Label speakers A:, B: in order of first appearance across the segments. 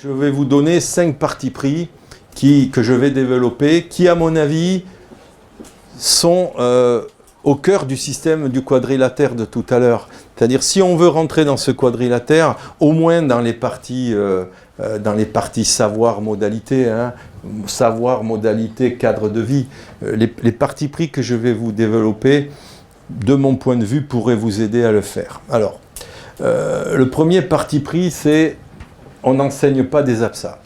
A: Je vais vous donner 5 partis pris que je vais développer, qui à mon avis sont au cœur du système du quadrilatère de tout à l'heure. C'est-à-dire si on veut rentrer dans ce quadrilatère, au moins dans les parties savoir, modalité, hein, savoir, modalité, cadre de vie, les partis pris que je vais vous développer, de mon point de vue, pourraient vous aider à le faire. Alors, le premier parti pris, c'est on n'enseigne pas des absas.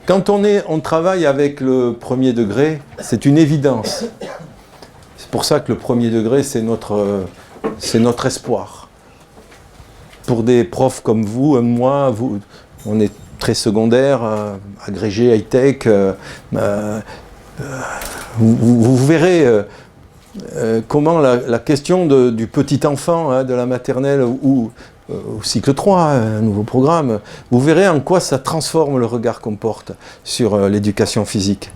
A: Quand on travaille avec le premier degré, c'est une évidence. C'est pour ça que le premier degré, c'est notre espoir. Pour des profs comme vous, moi, on est très secondaire, agrégé, high-tech. Vous verrez comment la question du petit enfant, hein, de la maternelle ou au cycle 3, un nouveau programme, vous verrez en quoi ça transforme le regard qu'on porte sur l'éducation physique.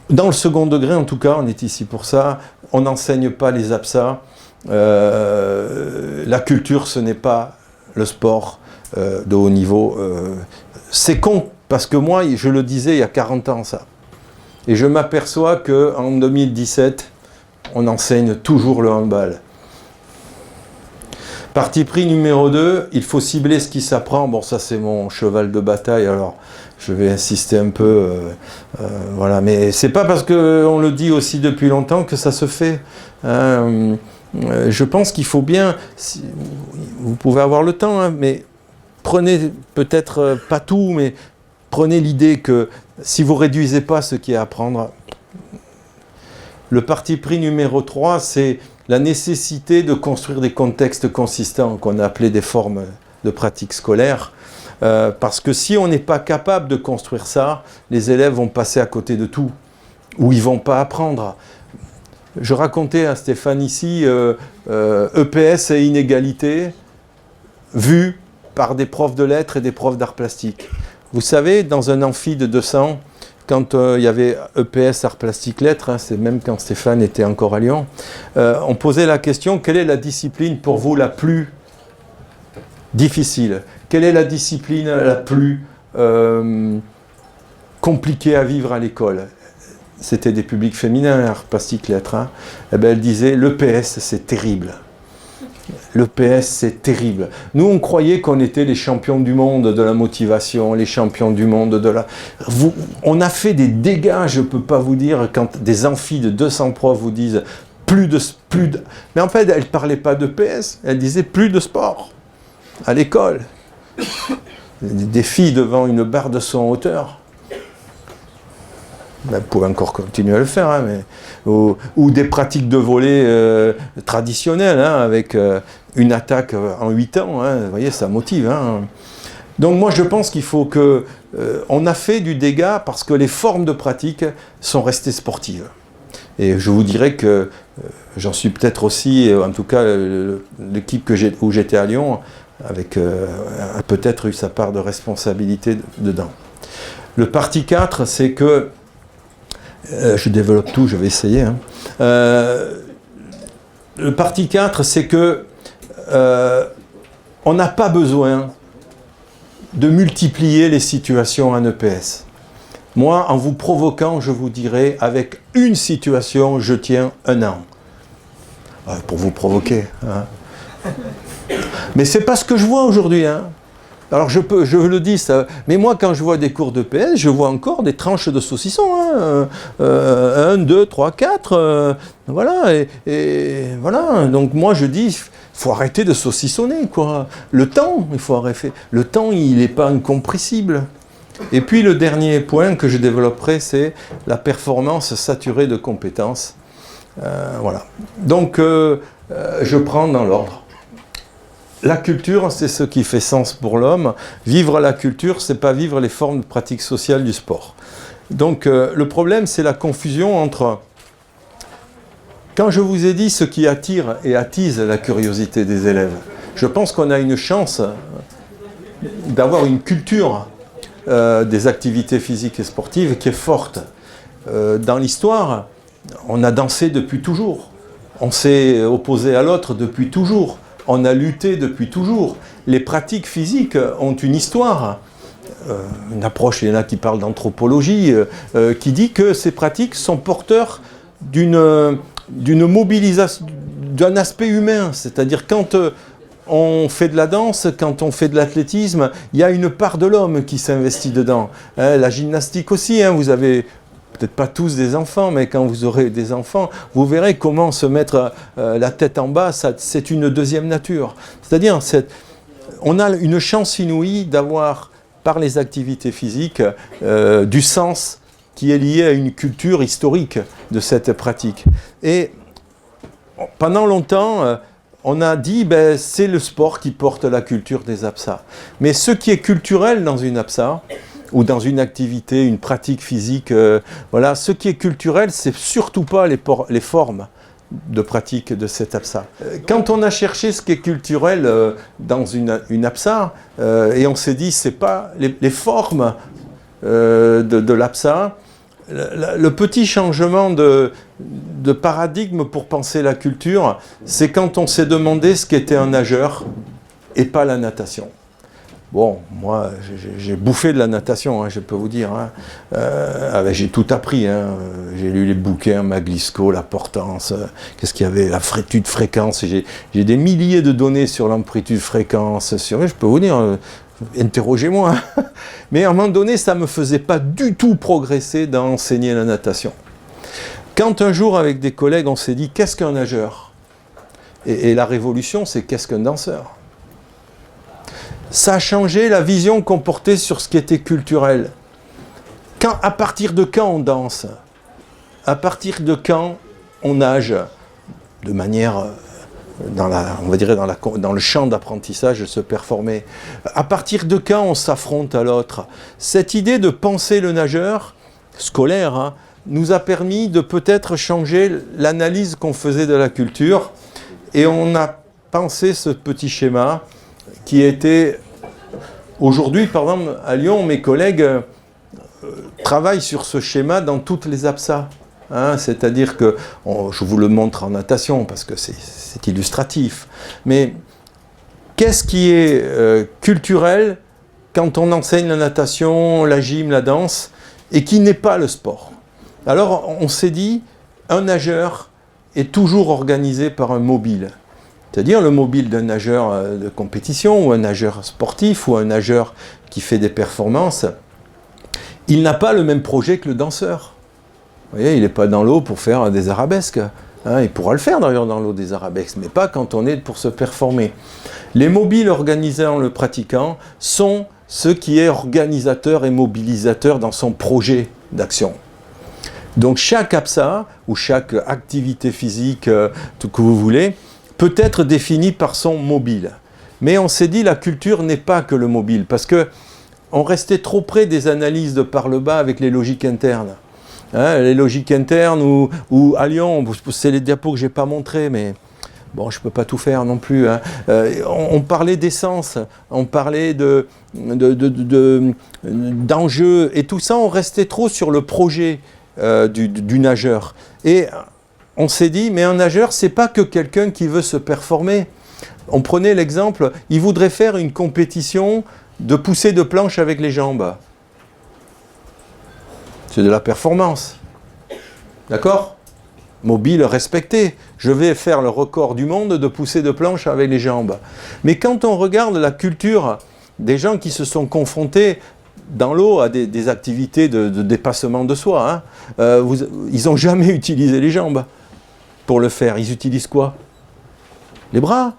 A: Dans le second degré, en tout cas, on est ici pour ça, on n'enseigne pas les absas. La culture, ce n'est pas le sport de haut niveau. C'est con, parce que moi, je le disais il y a 40 ans, ça. Et je m'aperçois qu'en 2017, on enseigne toujours le handball. Parti pris numéro 2, il faut cibler ce qui s'apprend. Bon, ça c'est mon cheval de bataille, alors je vais insister un peu. Voilà, mais c'est pas parce qu'on le dit aussi depuis longtemps que ça se fait. Je pense qu'il faut bien, vous pouvez avoir le temps, hein, mais prenez peut-être pas tout, mais prenez l'idée que si vous réduisez pas ce qui est à apprendre, le parti pris numéro 3, c'est la nécessité de construire des contextes consistants, qu'on a appelé des formes de pratique scolaire, parce que si on n'est pas capable de construire ça, les élèves vont passer à côté de tout, ou ils ne vont pas apprendre. Je racontais à Stéphane ici, EPS et inégalité, vues par des profs de lettres et des profs d'art plastique. Vous savez, dans un amphi de 200, quand il y avait EPS, Arts Plastiques Lettres, hein, c'est même quand Stéphane était encore à Lyon, on posait la question, quelle est la discipline pour vous la plus difficile? Quelle est la discipline la plus compliquée à vivre à l'école? C'était des publics féminins, Arts Plastiques Lettres. Hein. Eh bien, elle disait, l'EPS, c'est terrible. L'EPS, c'est terrible. Nous, on croyait qu'on était les champions du monde de la motivation, les champions du monde de la... On a fait des dégâts, je ne peux pas vous dire, quand des amphis de 200 profs vous disent plus de... Mais en fait, elle ne parlait pas d'EPS, elle disait plus de sport à l'école. Des filles devant une barre de son hauteur. Ben, vous pouvez encore continuer à le faire, hein, mais, ou des pratiques de volley traditionnelles, hein, avec une attaque en 8 ans, hein, vous voyez, ça motive. Hein. Donc moi je pense qu'il faut que... on a fait du dégât parce que les formes de pratique sont restées sportives. Et je vous dirais que j'en suis peut-être aussi, en tout cas l'équipe où j'étais à Lyon, avec, a peut-être eu sa part de responsabilité dedans. Le parti 4, c'est que je développe tout, je vais essayer. Hein. Le parti 4, c'est que on n'a pas besoin de multiplier les situations en EPS. Moi, en vous provoquant, je vous dirais, avec une situation, je tiens 1 an. Pour vous provoquer. Hein. Mais c'est pas ce que je vois aujourd'hui. Hein. Alors je le dis, ça, mais moi quand je vois des cours de PS, je vois encore des tranches de saucisson, hein, 1, 2, 3, 4, voilà, et voilà, donc moi je dis, il faut arrêter de saucissonner, quoi. Le temps, il faut arrêter, le temps il n'est pas incompressible. Et puis le dernier point que je développerai, c'est la performance saturée de compétences, voilà. Donc je prends dans l'ordre. La culture, c'est ce qui fait sens pour l'homme. Vivre la culture, c'est pas vivre les formes de pratique sociale du sport. Donc le problème, c'est la confusion entre... Quand je vous ai dit ce qui attire et attise la curiosité des élèves, je pense qu'on a une chance d'avoir une culture des activités physiques et sportives qui est forte. Dans l'histoire, on a dansé depuis toujours. On s'est opposé à l'autre depuis toujours. On a lutté depuis toujours. Les pratiques physiques ont une histoire. une approche, il y en a qui parlent d'anthropologie, qui dit que ces pratiques sont porteurs d'une mobilisation, d'un aspect humain. C'est-à-dire quand on fait de la danse, quand on fait de l'athlétisme, il y a une part de l'homme qui s'investit dedans. La gymnastique aussi, vous avez peut-être pas tous des enfants, mais quand vous aurez des enfants, vous verrez comment se mettre la tête en bas, c'est une deuxième nature. C'est-à-dire, on a une chance inouïe d'avoir, par les activités physiques, du sens qui est lié à une culture historique de cette pratique. Et pendant longtemps, on a dit c'est le sport qui porte la culture des apsas. Mais ce qui est culturel dans une apsa, ou dans une activité, une pratique physique, voilà, ce qui est culturel, c'est surtout pas les formes de pratique de cette apsa. Quand on a cherché ce qui est culturel dans une apsa, et on s'est dit, c'est pas les formes de l'apsa, le petit changement de paradigme pour penser la culture, c'est quand on s'est demandé ce qu'était un nageur et pas la natation. Bon, moi, j'ai bouffé de la natation, je peux vous dire. J'ai tout appris. J'ai lu les bouquins, Maglisco, la portance, qu'est-ce qu'il y avait, l'amplitude-fréquence. J'ai des milliers de données sur l'amplitude-fréquence. Je peux vous dire, interrogez-moi. Mais à un moment donné, ça ne me faisait pas du tout progresser dans enseigner la natation. Quand un jour, avec des collègues, on s'est dit, qu'est-ce qu'un nageur ? Et la révolution, c'est qu'est-ce qu'un danseur ? Ça a changé la vision qu'on portait sur ce qui était culturel. À partir de quand on danse ? À partir de quand on nage ? De manière, on va dire dans le champ d'apprentissage, de se performer. À partir de quand on s'affronte à l'autre ? Cette idée de penser le nageur, scolaire, nous a permis de peut-être changer l'analyse qu'on faisait de la culture. Et on a pensé ce petit schéma qui était... Aujourd'hui, par exemple, à Lyon, mes collègues travaillent sur ce schéma dans toutes les apsas. C'est-à-dire que, je vous le montre en natation parce que c'est illustratif, mais qu'est-ce qui est culturel quand on enseigne la natation, la gym, la danse, et qui n'est pas le sport ? Alors, on s'est dit, un nageur est toujours organisé par un mobile. C'est-à-dire le mobile d'un nageur de compétition, ou un nageur sportif, ou un nageur qui fait des performances, il n'a pas le même projet que le danseur. Vous voyez, il n'est pas dans l'eau pour faire des arabesques. Il pourra le faire d'ailleurs dans l'eau des arabesques, mais pas quand on est pour se performer. Les mobiles organisés en le pratiquant sont ceux qui est organisateur et mobilisateur dans son projet d'action. Donc chaque apsa, ou chaque activité physique, tout que vous voulez, peut être défini par son mobile. Mais on s'est dit la culture n'est pas que le mobile, parce qu'on restait trop près des analyses de par le bas avec les logiques internes. Les logiques internes, ou à Lyon, c'est les diapos que je n'ai pas montrés, mais bon, je ne peux pas tout faire non plus. On parlait d'essence, on parlait d'enjeux, et tout ça, on restait trop sur le projet du nageur. Et on s'est dit, mais un nageur, c'est pas que quelqu'un qui veut se performer. On prenait l'exemple, il voudrait faire une compétition de poussée de planche avec les jambes. C'est de la performance. D'accord ? Mobile respecté. Je vais faire le record du monde de poussée de planche avec les jambes. Mais quand on regarde la culture des gens qui se sont confrontés dans l'eau à des activités de dépassement de soi, ils n'ont jamais utilisé les jambes. Pour le faire, ils utilisent quoi ? Les bras,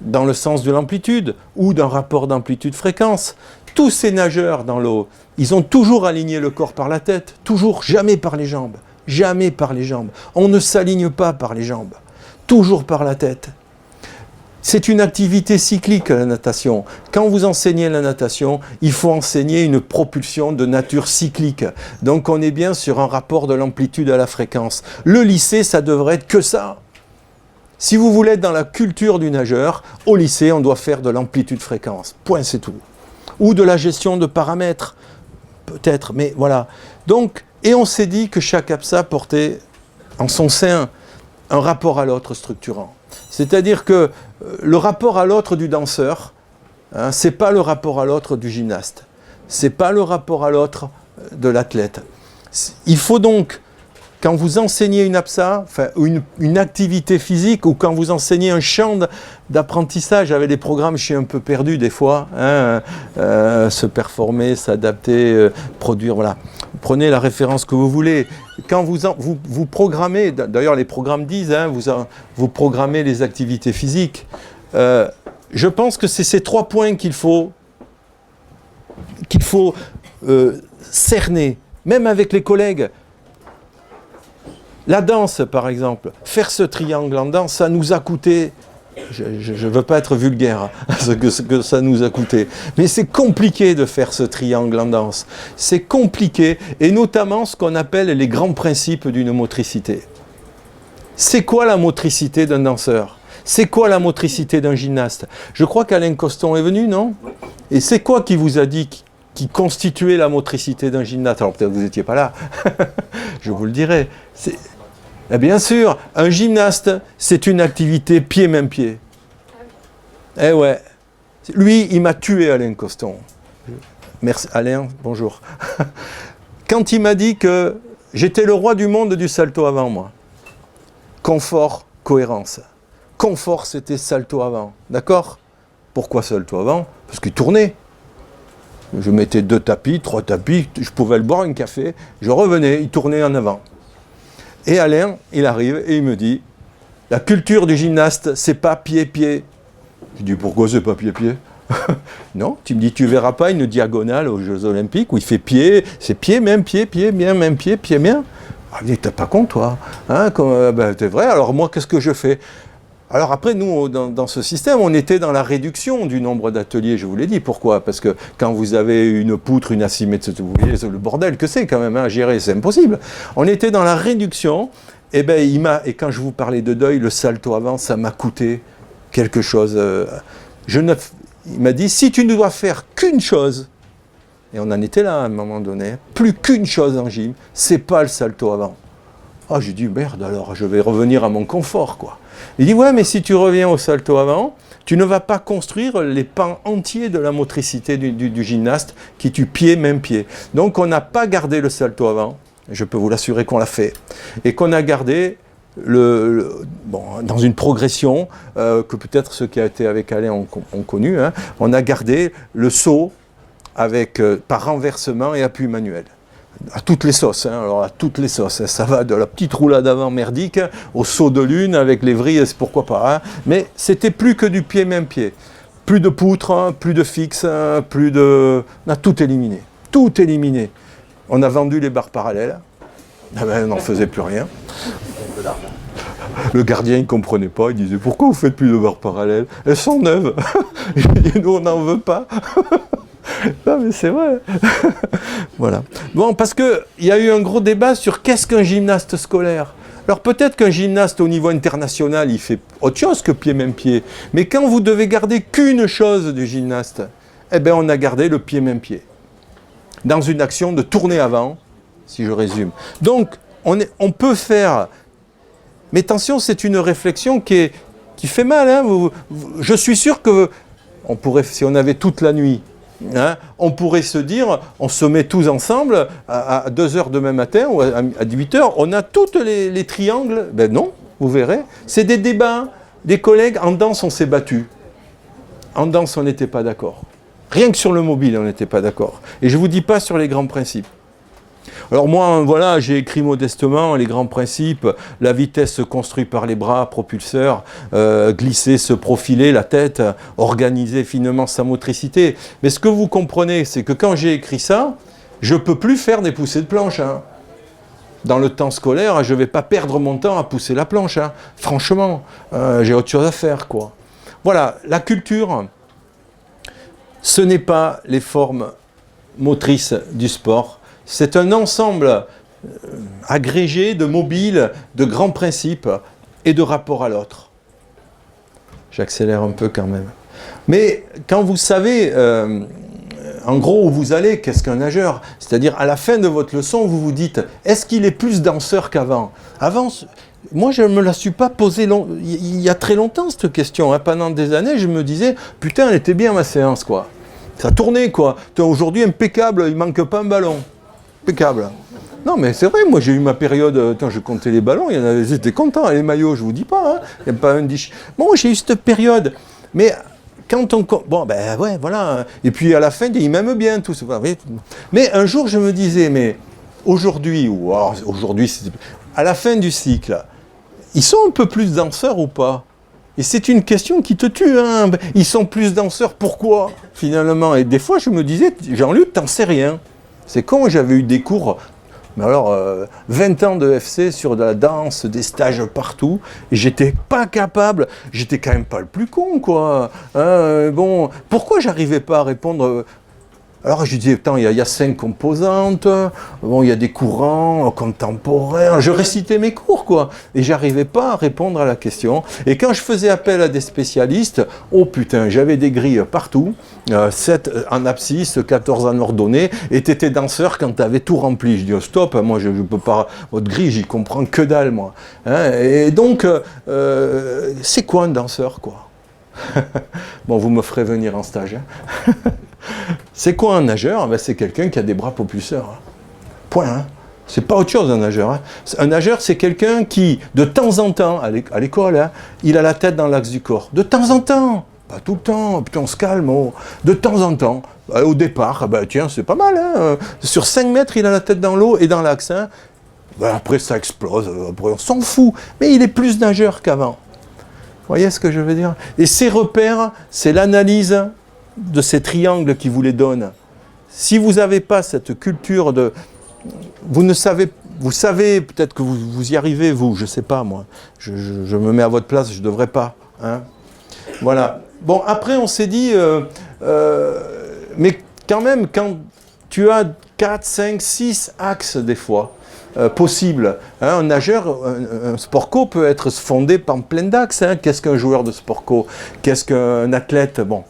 A: dans le sens de l'amplitude, ou d'un rapport d'amplitude-fréquence. Tous ces nageurs dans l'eau, ils ont toujours aligné le corps par la tête, toujours, jamais par les jambes, jamais par les jambes. On ne s'aligne pas par les jambes, toujours par la tête. C'est une activité cyclique, la natation. Quand vous enseignez la natation, il faut enseigner une propulsion de nature cyclique. Donc on est bien sur un rapport de l'amplitude à la fréquence. Le lycée, ça devrait être que ça. Si vous voulez être dans la culture du nageur, au lycée, on doit faire de l'amplitude-fréquence. Point, c'est tout. Ou de la gestion de paramètres, peut-être, mais voilà. Donc, et on s'est dit que chaque apsa portait en son sein un rapport à l'autre structurant. C'est-à-dire que le rapport à l'autre du danseur, Hein, c'est pas le rapport à l'autre du gymnaste. C'est pas le rapport à l'autre de l'athlète. Il faut donc, quand vous enseignez une APSA, enfin une activité physique, ou quand vous enseignez un champ d'apprentissage avec des programmes, je suis un peu perdu des fois, hein, se performer, s'adapter, produire, voilà. Prenez la référence que vous voulez. Quand vous programmez, d'ailleurs les programmes disent, hein, vous programmez les activités physiques, je pense que c'est ces 3 points qu'il faut cerner, même avec les collègues. La danse, par exemple, faire ce triangle en danse, ça nous a coûté, je ne veux pas être vulgaire, ce que ça nous a coûté, mais c'est compliqué de faire ce triangle en danse. C'est compliqué, et notamment ce qu'on appelle les grands principes d'une motricité. C'est quoi la motricité d'un danseur? C'est quoi la motricité d'un gymnaste? Je crois qu'Alain Coston est venu, non? Et c'est quoi qui vous a dit qui constituait la motricité d'un gymnaste? Alors peut-être que vous n'étiez pas là, je vous le dirai. Et bien sûr, un gymnaste, c'est une activité pied-même-pied. Eh ouais. Lui, il m'a tué, Alain Coston. Merci, Alain, bonjour. Quand il m'a dit que j'étais le roi du monde du salto avant, moi. Confort, cohérence. Confort, c'était salto avant. D'accord? Pourquoi salto avant? Parce qu'il tournait. Je mettais 2 tapis, 3 tapis, je pouvais le boire un café, je revenais, il tournait en avant. Et Alain, il arrive et il me dit, la culture du gymnaste, c'est pas pied-pied. Je dis, pourquoi c'est pas pied-pied? Non, tu me dis, tu verras pas une diagonale aux Jeux Olympiques où il fait pied, c'est pied, même pied, pied, bien, même pied, pied, bien. Ah, je dis, t'as pas compte, toi, hein, ben, c'est vrai, alors moi, qu'est-ce que je fais? Alors après, nous, dans ce système, on était dans la réduction du nombre d'ateliers, je vous l'ai dit. Pourquoi? Parce que quand vous avez une poutre, une asymétrie, vous voyez le bordel que c'est quand même, hein, à gérer, c'est impossible. On était dans la réduction, et ben et quand je vous parlais de deuil, le salto avant, ça m'a coûté quelque chose. Il m'a dit, si tu ne dois faire qu'une chose, et on en était là à un moment donné, plus qu'une chose en gym, c'est pas le salto avant. Ah, j'ai dit, merde, alors je vais revenir à mon confort, quoi. Il dit, ouais, mais si tu reviens au salto avant, tu ne vas pas construire les pans entiers de la motricité du gymnaste qui tue pied, même pied. Donc, on n'a pas gardé le salto avant, je peux vous l'assurer qu'on l'a fait, et qu'on a gardé dans une progression que peut-être ceux qui ont été avec Alain ont connu, hein, on a gardé le saut avec, par renversement et appui manuel. À toutes les sauces, hein. Alors à toutes les sauces, hein. Ça va de la petite roulade avant merdique au saut de lune avec les vrilles, pourquoi pas, hein. Mais c'était plus que du pied même pied, plus de poutres, hein, plus de fixes, hein, plus de... On a tout éliminé, tout éliminé. On a vendu les barres parallèles, ah ben, on n'en faisait plus rien. Le gardien, il ne comprenait pas, il disait, pourquoi vous faites plus de barres parallèles? Elles sont neuves. Et nous, on n'en veut pas. Non, mais c'est vrai. Voilà. Bon, parce qu'il y a eu un gros débat sur qu'est-ce qu'un gymnaste scolaire. Alors peut-être qu'un gymnaste au niveau international, il fait autre chose que pied-même-pied. Mais quand vous devez garder qu'une chose du gymnaste, eh bien on a gardé le pied-même-pied. Dans une action de tourner avant, si je résume. Donc, on peut faire... Mais attention, c'est une réflexion qui fait mal. Hein. Je suis sûr que on pourrait, si on avait toute la nuit, hein, on pourrait se dire, on se met tous ensemble à 2h demain matin ou à 18h, on a tous les triangles. Ben non, vous verrez. C'est des débats. Des collègues, en danse, on s'est battus. En danse, on n'était pas d'accord. Rien que sur le mobile, on n'était pas d'accord. Et je ne vous dis pas sur les grands principes. Alors moi, voilà, j'ai écrit modestement les grands principes, la vitesse se construit par les bras propulseurs, glisser, se profiler, la tête, organiser finement sa motricité. Mais ce que vous comprenez, c'est que quand j'ai écrit ça, je ne peux plus faire des poussées de planche. Hein. Dans le temps scolaire, je ne vais pas perdre mon temps à pousser la planche. Hein. Franchement, j'ai autre chose à faire, quoi. Voilà, la culture, ce n'est pas les formes motrices du sport. C'est un ensemble agrégé de mobiles, de grands principes et de rapport à l'autre. J'accélère un peu quand même. Mais quand vous savez, en gros, où vous allez, qu'est-ce qu'un nageur? C'est-à-dire, à la fin de votre leçon, vous vous dites, est-ce qu'il est plus danseur qu'avant? Avant, Moi, je ne me la suis pas posée il y a très longtemps, cette question. Hein. Pendant des années, je me disais, putain, elle était bien ma séance, quoi. Ça tournait, quoi. Aujourd'hui, impeccable, il manque pas un ballon. Impeccable. Non, mais c'est vrai, moi, j'ai eu ma période, quand je comptais les ballons, il y en avait, j'étais content. Les maillots, je vous dis pas, hein. Il n'y a pas un dish. Bon, j'ai eu cette période. Mais quand on... Bon, ben ouais, voilà. Et puis, à la fin, il m'aime bien, tout ça. Mais un jour, je me disais, mais aujourd'hui, ou alors, aujourd'hui, à la fin du cycle, ils sont un peu plus danseurs ou pas? Et c'est une question qui te tue, hein. Ils sont plus danseurs, pourquoi, finalement? Et des fois, je me disais, Jean-Luc, t'en sais rien. C'est con, j'avais eu des cours, mais alors, 20 ans de FC sur de la danse, des stages partout, et j'étais pas capable, j'étais quand même pas le plus con, quoi. Hein, bon, pourquoi j'arrivais pas à répondre alors je disais, attends, il y a 5 composantes, bon, il y a des courants contemporains, je récitais mes cours, quoi, et j'arrivais pas à répondre à la question. Et quand je faisais appel à des spécialistes, oh putain, j'avais des grilles partout, 7 en abscisse, 14 en ordonnée, et t'étais danseur quand t'avais tout rempli. Je dis, oh, stop, moi je peux pas, votre grille, j'y comprends que dalle, moi. Hein, et donc, c'est quoi un danseur, quoi? Bon, vous me ferez venir en stage. Hein. C'est quoi un nageur? Ben, c'est quelqu'un qui a des bras propulseurs. Hein. Point. Hein. C'est pas autre chose un nageur. Hein. Un nageur, c'est quelqu'un qui, de temps en temps, à l'école, hein, il a la tête dans l'axe du corps. De temps en temps. Pas tout le temps. Putain, on se calme. Oh. De temps en temps. Au départ, ben, tiens, c'est pas mal. Hein. Sur 5 mètres, il a la tête dans l'eau et dans l'axe. Hein. Ben, après, ça explose. Après, on s'en fout. Mais il est plus nageur qu'avant. Vous voyez ce que je veux dire? Et ces repères, c'est l'analyse de ces triangles qui vous les donnent. Si vous n'avez pas cette culture de... Vous savez peut-être que vous y arrivez, vous, je ne sais pas, moi. Je me mets à votre place, je ne devrais pas. Hein. Voilà. Bon, après, on s'est dit... mais quand même, quand tu as 4, 5, 6 axes, des fois, possible. Hein, un nageur, un sport-co peut être fondé par plein d'axes. Hein. Qu'est-ce qu'un joueur de sport-co? Qu'est-ce qu'un athlète? Bon.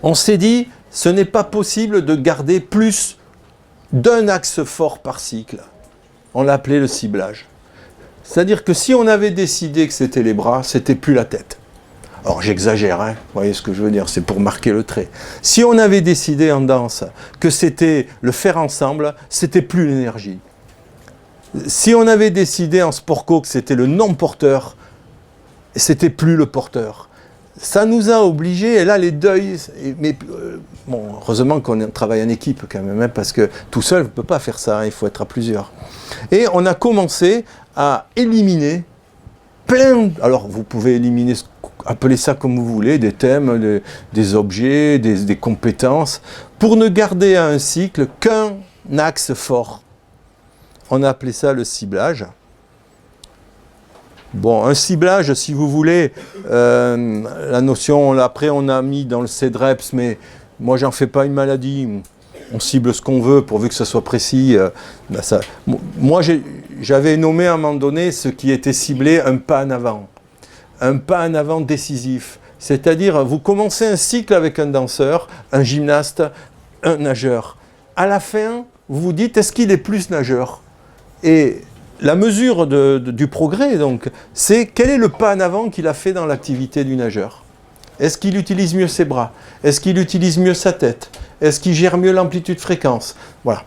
A: On s'est dit, ce n'est pas possible de garder plus d'un axe fort par cycle. On l'a appelé le ciblage. C'est-à-dire que si on avait décidé que c'était les bras, c'était plus la tête. Alors j'exagère, hein, vous voyez ce que je veux dire, c'est pour marquer le trait. Si on avait décidé en danse que c'était le faire ensemble, c'était plus l'énergie. Si on avait décidé en sport-co que c'était le non-porteur, c'était plus le porteur. Ça nous a obligés, et là les deuils, mais bon, heureusement qu'on travaille en équipe quand même, hein, parce que tout seul, on ne peut pas faire ça, hein, il faut être à plusieurs. Et on a commencé à éliminer plein, alors vous pouvez éliminer, appelez ça comme vous voulez, des thèmes, des objets, des compétences, pour ne garder à un cycle qu'un axe fort. On a appelé ça le ciblage. Bon, un ciblage, si vous voulez, la notion, après on a mis dans le CEDREPS, mais moi j'en fais pas une maladie. On cible ce qu'on veut pourvu que ce soit précis. Ben ça, moi j'avais nommé à un moment donné ce qui était ciblé un pas en avant. Un pas en avant décisif. C'est-à-dire, vous commencez un cycle avec un danseur, un gymnaste, un nageur. À la fin, vous vous dites, est-ce qu'il est plus nageur? Et la mesure du progrès, donc, c'est quel est le pas en avant qu'il a fait dans l'activité du nageur? Est-ce qu'il utilise mieux ses bras? Est-ce qu'il utilise mieux sa tête? Est-ce qu'il gère mieux l'amplitude-fréquence? Voilà.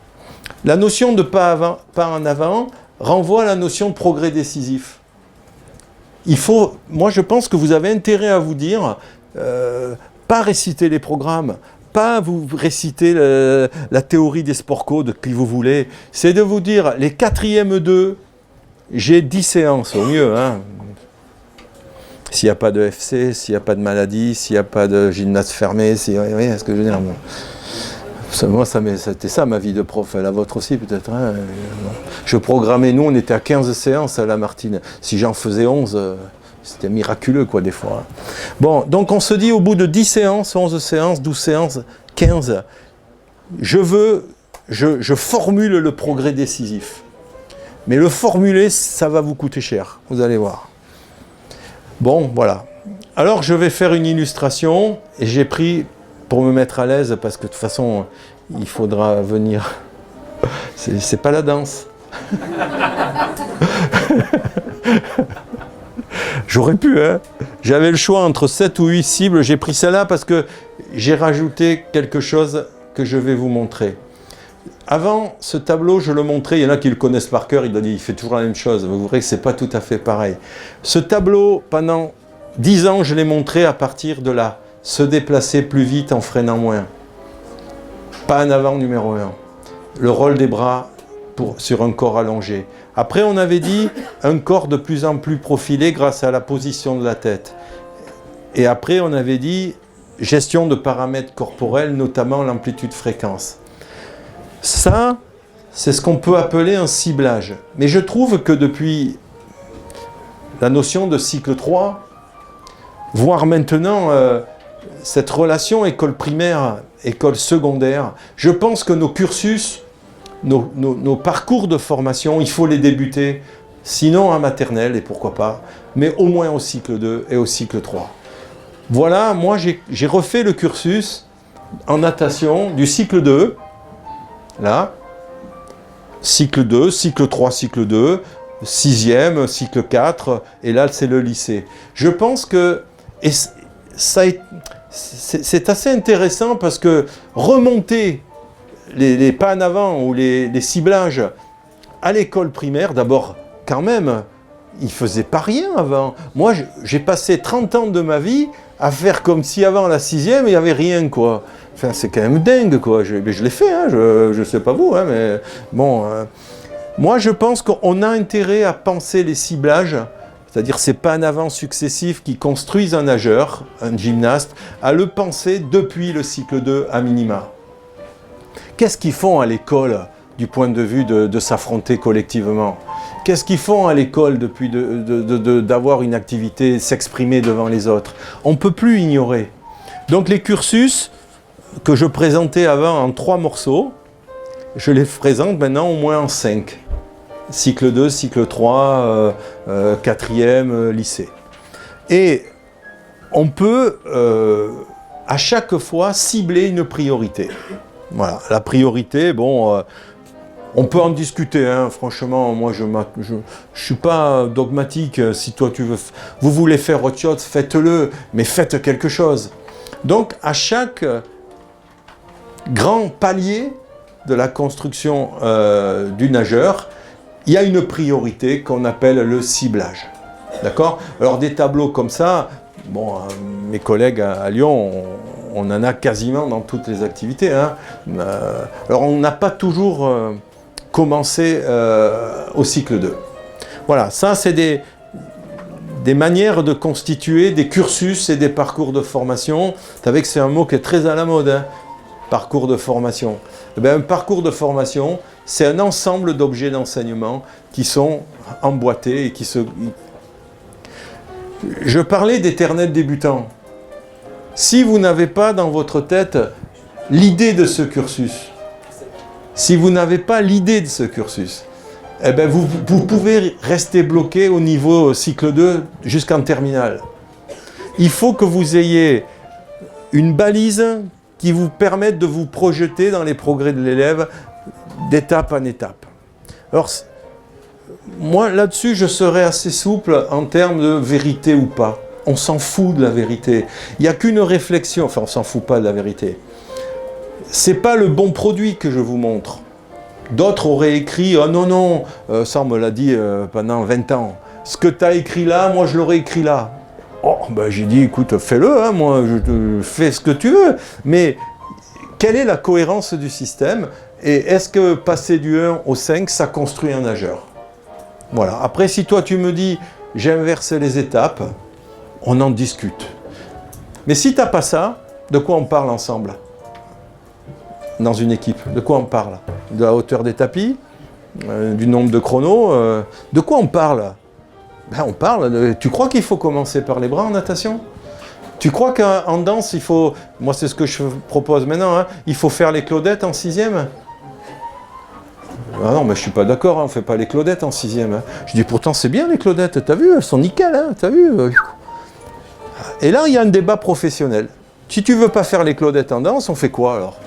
A: La notion de pas en avant renvoie à la notion de progrès décisif. Moi je pense que vous avez intérêt à vous dire, pas réciter les programmes, pas vous réciter la théorie des sport-co de qui vous voulez, c'est de vous dire, les 4e 2, j'ai 10 séances au mieux, hein. S'il n'y a pas de FC, s'il n'y a pas de maladie, s'il n'y a pas de gymnase fermé, vous voyez ce que je veux dire, bon. Moi, c'était ça ma vie de prof, la vôtre aussi peut-être. Hein. Je programmais, nous on était à 15 séances à Lamartine. Si j'en faisais 11, c'était miraculeux quoi des fois. Bon, donc on se dit au bout de 10 séances, 11 séances, 12 séances, 15, je formule le progrès décisif. Mais le formuler, ça va vous coûter cher, vous allez voir. Bon, voilà. Alors je vais faire une illustration, et j'ai pris... pour me mettre à l'aise, parce que de toute façon, il faudra venir... C'est pas la danse. J'aurais pu, hein. J'avais le choix entre 7 ou 8 cibles. J'ai pris celle-là parce que j'ai rajouté quelque chose que je vais vous montrer. Avant, ce tableau, je le montrais. Il y en a qui le connaissent par cœur. Il fait toujours la même chose. Vous verrez que ce n'est pas tout à fait pareil. Ce tableau, pendant 10 ans, je l'ai montré à partir de là. Se déplacer plus vite en freinant moins. Pas en avant numéro 1. Le rôle des bras sur un corps allongé. Après, on avait dit un corps de plus en plus profilé grâce à la position de la tête. Et après, on avait dit gestion de paramètres corporels, notamment l'amplitude-fréquence. Ça, c'est ce qu'on peut appeler un ciblage. Mais je trouve que depuis la notion de cycle 3, voire maintenant cette relation école primaire, école secondaire, je pense que nos cursus, nos parcours de formation, il faut les débuter, sinon en maternelle, et pourquoi pas, mais au moins au cycle 2 et au cycle 3. Voilà, moi j'ai refait le cursus en natation du cycle 2, là, cycle 2, cycle 3, cycle 2, 6e, cycle 4, et là c'est le lycée. Je pense que c'est assez intéressant parce que remonter les pas en avant ou les ciblages à l'école primaire, d'abord, quand même, ils ne faisaient pas rien avant. Moi, j'ai passé 30 ans de ma vie à faire comme si avant la 6e, il n'y avait rien, quoi. Enfin, c'est quand même dingue, quoi. Je l'ai fait, hein, je ne sais pas vous, hein, mais bon. Moi, je pense qu'on a intérêt à penser les ciblages, c'est-à-dire ces pas en avant successifs qui construisent un nageur, un gymnaste, à le penser depuis le cycle 2 à minima. Qu'est-ce qu'ils font à l'école du point de vue de s'affronter collectivement? Qu'est-ce qu'ils font à l'école depuis d'avoir une activité, s'exprimer devant les autres? On ne peut plus ignorer. Donc les cursus que je présentais avant en 3 morceaux, je les présente maintenant au moins en 5. Cycle 2, cycle 3, 4e, lycée. Et on peut à chaque fois cibler une priorité. Voilà, la priorité, bon, on peut en discuter, hein, franchement, moi je ne suis pas dogmatique, si toi vous voulez faire autre chose, faites-le, mais faites quelque chose. Donc à chaque grand palier de la construction du nageur, il y a une priorité qu'on appelle le ciblage. D'accord? Alors des tableaux comme ça, bon, mes collègues à Lyon, on en a quasiment dans toutes les activités. Hein. Alors on n'a pas toujours commencé au cycle 2. Voilà, ça c'est des manières de constituer des cursus et des parcours de formation. Vous savez que c'est un mot qui est très à la mode, hein, parcours de formation. Eh bien, un parcours de formation, c'est un ensemble d'objets d'enseignement qui sont emboîtés et qui se... Je parlais d'éternel débutant. Si vous n'avez pas dans votre tête l'idée de ce cursus, si vous n'avez pas l'idée de ce cursus, eh bien vous pouvez rester bloqué au niveau cycle 2 jusqu'en terminale. Il faut que vous ayez une balise qui vous permette de vous projeter dans les progrès de l'élève d'étape en étape. Alors, moi, là-dessus, je serais assez souple en termes de vérité ou pas. On s'en fout de la vérité. Il n'y a qu'une réflexion, enfin, on ne s'en fout pas de la vérité. Ce n'est pas le bon produit que je vous montre. D'autres auraient écrit « Oh non, non, ça on me l'a dit pendant 20 ans. Ce que tu as écrit là, moi je l'aurais écrit là. » Oh, ben j'ai dit « Écoute, fais-le, hein, moi je fais ce que tu veux. » Mais quelle est la cohérence du système? Et est-ce que passer du 1 au 5, ça construit un nageur? Voilà. Après, si toi tu me dis « J'ai inversé les étapes », on en discute. Mais si tu n'as pas ça, de quoi on parle ensemble? Dans une équipe, de quoi on parle? De la hauteur des tapis, du nombre de chronos, de quoi on parle? Ben, on parle de... Tu crois qu'il faut commencer par les bras en natation? Tu crois qu'en danse, il faut... Moi, c'est ce que je propose maintenant, hein, il faut faire les Claudettes en 6e? Ah non, mais je ne suis pas d'accord, hein, on ne fait pas les Claudettes en 6e. Hein. Je dis, pourtant, c'est bien les Claudettes, t'as vu, elles sont nickel, hein, t'as vu? Et là, il y a un débat professionnel. Si tu ne veux pas faire les Claudettes en danse, on fait quoi alors?